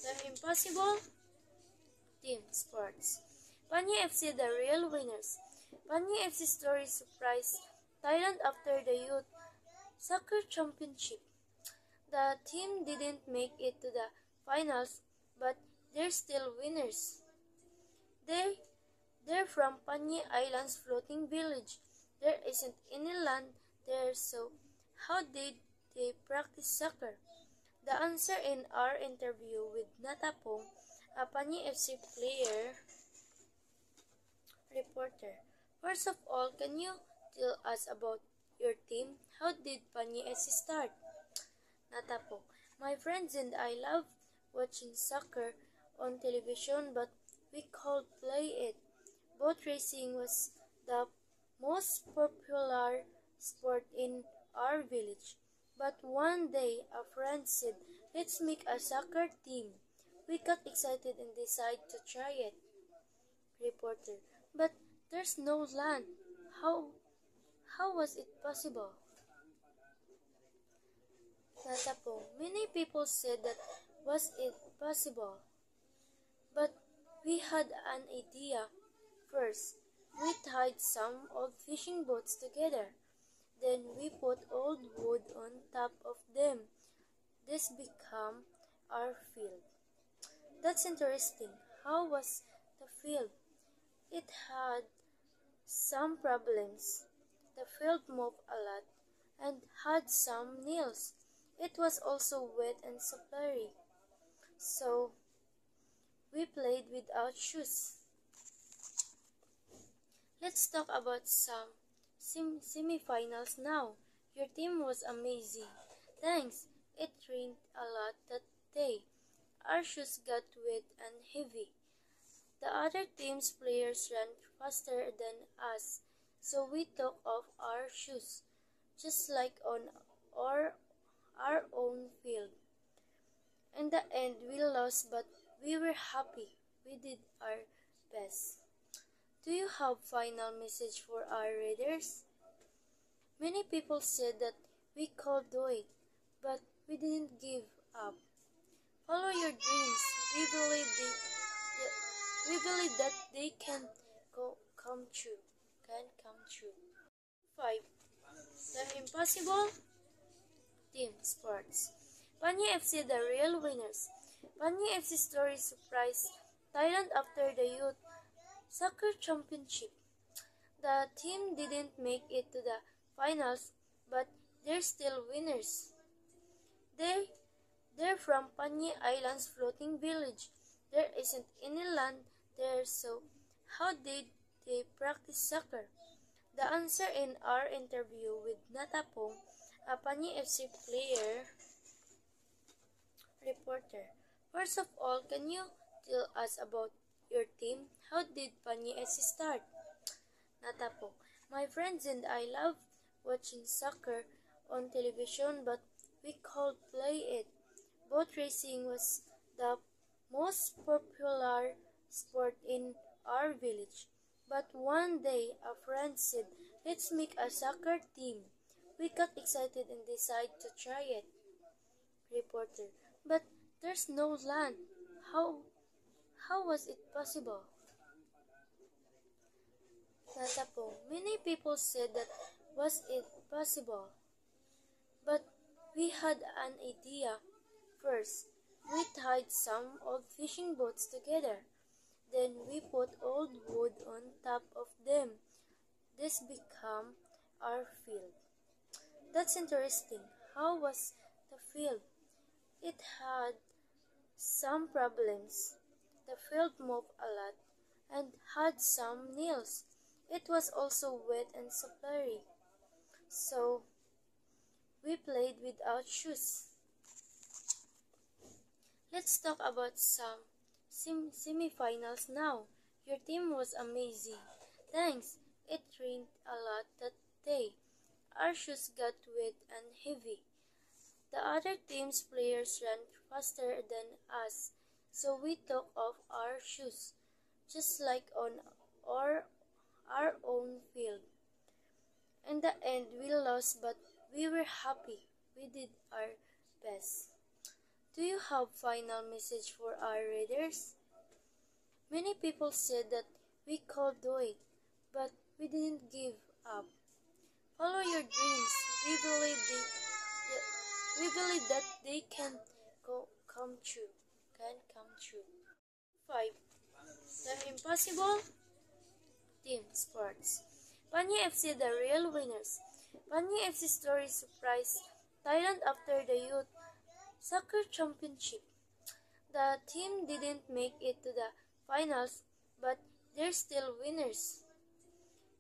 The Impossible Team Sports. Panya FC the real winners. Panya FC story surprised Thailand after the Youth Soccer Championship. The team didn't make it to the finals, but they're still winners. They, they're from Panya Island's floating village. There isn't any land there, so how did they practice soccer? The answer in our interview with Natapong, a Panya FC player reporter. First of all, can you tell us about your team? How did Panya FC start? Natapong, my friends and I love watching soccer on television, but we could play it. Boat racing was the most popular sport in our village. But one day a friend said, let's make a soccer team. We got excited and decided to try it. Reporter, but there's no land. How was it possible? Natapong, many people said that was it possible. But we had an idea. First, we tied some old fishing boats together. Then we put old wood on top of them. This became our field. That's interesting. How was the field? It had some problems. The field moved a lot and had some nails. It was also wet and slippery. So we played without shoes. Let's talk about some semifinals now. Your team was amazing. Thanks. It rained a lot that day. Our shoes got wet and heavy. The other team's players ran faster than us, so we took off our shoes, just like on our own field. In the end, we lost, but we were happy. We did our best. Do you have final message for our readers? Many people said that we could do it, but we didn't give up. Follow your dreams. We believe that they can come true. Can come true. 5. The Impossible Team Sports. Panya FC the real winners. Panya FC story surprised Thailand after the Youth Soccer Championship. The team didn't make it to the finals, but they're still winners. They're from Panya Island's floating village. There isn't any land there, so how did they practice soccer? The answer in our interview with Natapong, a Panya FC player reporter. First of all, can you tell us about your team? How did Panya FC start? Natapong, my friends and I love watching soccer on television, but we could play it. Boat racing was the most popular sport in our village. But one day a friend said, let's make a soccer team. We got excited and decided to try it. Reporter, but there's no land. How was it possible? Natapong, many people said that was it possible. But we had an idea. First, we tied some old fishing boats together. Then we put old wood on top of them. This became our field. That's interesting. How was the field? It had some problems. The field moved a lot and had some nails. It was also wet and slippery. So we played without shoes. Let's talk about some semifinals now. Your team was amazing. Thanks. It rained a lot that day. Our shoes got wet and heavy. The other team's players ran faster than us, so we took off our shoes, just like on our own field. In the end, we lost, but we were happy. We did our best. Do you have final message for our readers? Many people said that we could do it, but we didn't give up. Follow your dreams. We believe that they come true. Can come true. 5. The Impossible Team Sports. Panyi FC the real winners. Panyi FC story surprised Thailand after the Youth Soccer Championship. The team didn't make it to the finals, but they're still winners.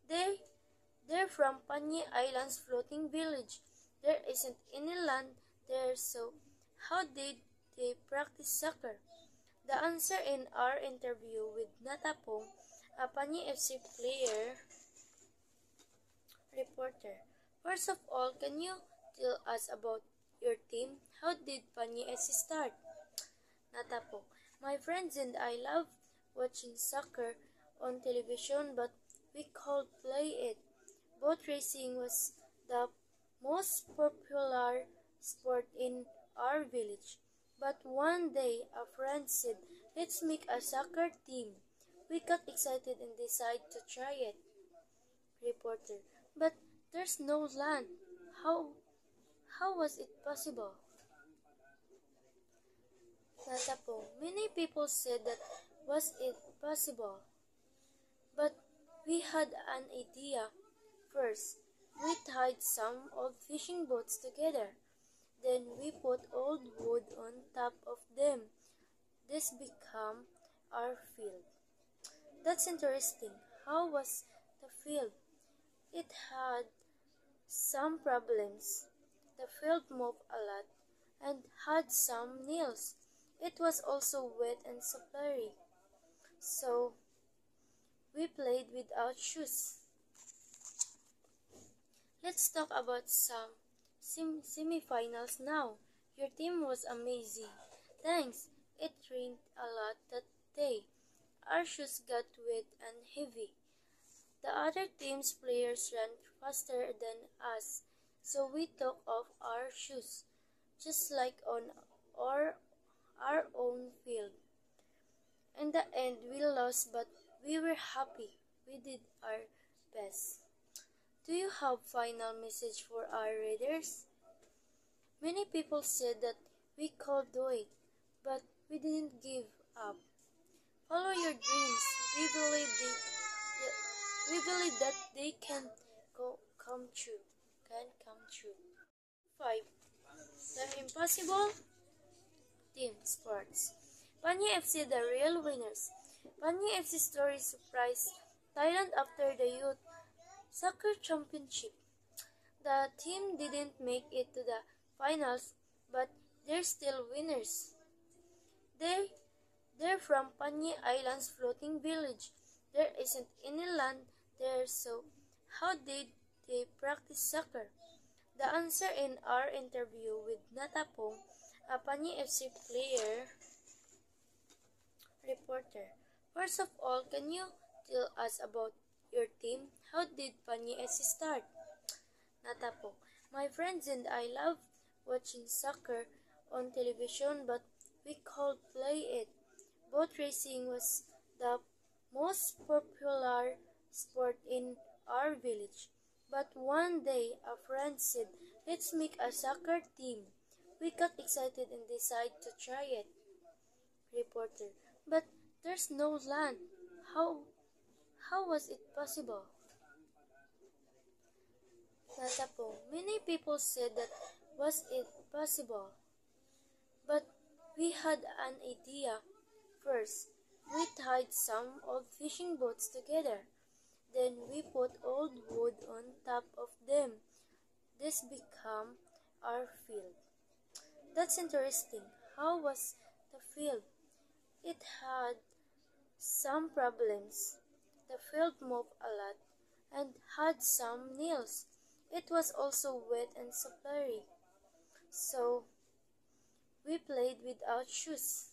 They're from Panyi Island's floating village. There isn't any land there, so how did they practice soccer? The answer in our interview with Natapong, a Panyi FC player reporter. First of all, can you tell us about your team? How did Panyi FC start? Natapong, my friends and I love watching soccer on television, but we could play it. Boat racing was the most popular sport in our village. But one day a friend said, let's make a soccer team. We got excited and decided to try it. Reporter, but there's no land. How was it possible? Natapong, many people said that was it possible. But we had an idea. First, we tied some old fishing boats together. Then we put old wood on top of them. This became our field. That's interesting. How was the field? It had some problems. The field moved a lot and had some nails. It was also wet and slippery. So we played without shoes. Let's talk about some semifinals now. Your team was amazing. Thanks. It rained a lot that day. Our shoes got wet and heavy. The other team's players ran faster than us, so we took off our shoes, just like on our own field. In the end, we lost, but we were happy. We did our best. Do you have final message for our readers? Many people said that we could do it, but we didn't give up. Follow your dreams. We believe that they come true. Can come true. 5. The Impossible Team Sports. Panyi FC the real winners. Panyi FC story surprised Thailand after the Youth Soccer Championship. The team didn't make it to the finals, but they're still winners. They're from Panyi Island's floating village. There isn't any land there, so how did they practice soccer? The answer in our interview with Natapong, a Panyi FC player reporter. First of all, can you tell us about your team? How did Panyi FC start? Natapong, my friends and I love watching soccer on television, but we could play it. Boat racing was the most popular sport in our village. But one day a friend said, let's make a soccer team. We got excited and decided to try it. Reporter, but there's no land. How was it possible? Natapong, many people said that was it possible. But we had an idea. First, we tied some old fishing boats together. Then we put old wood on top of them. This became our field. That's interesting. How was the field? It had some problems. The field moved a lot and had some nails. It was also wet and slippery. So we played without shoes.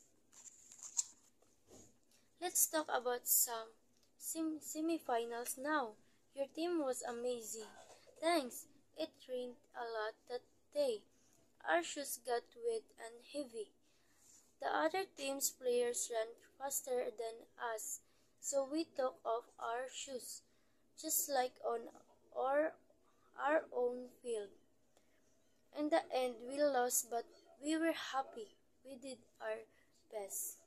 Let's talk about some semifinals now. Your team was amazing. Thanks. It rained a lot that day. Our shoes got wet and heavy. The other team's players ran faster than us, so we took off our shoes, just like on our, our own field. In the end, we lost, but we were happy. We did our best.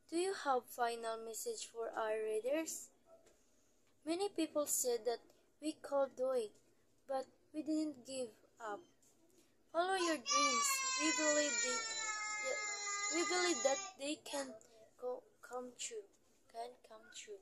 Do you have final message for our readers? Many people said that we could do it, but we didn't give up. Follow your dreams. We believe we believe that they can come true. Can come true.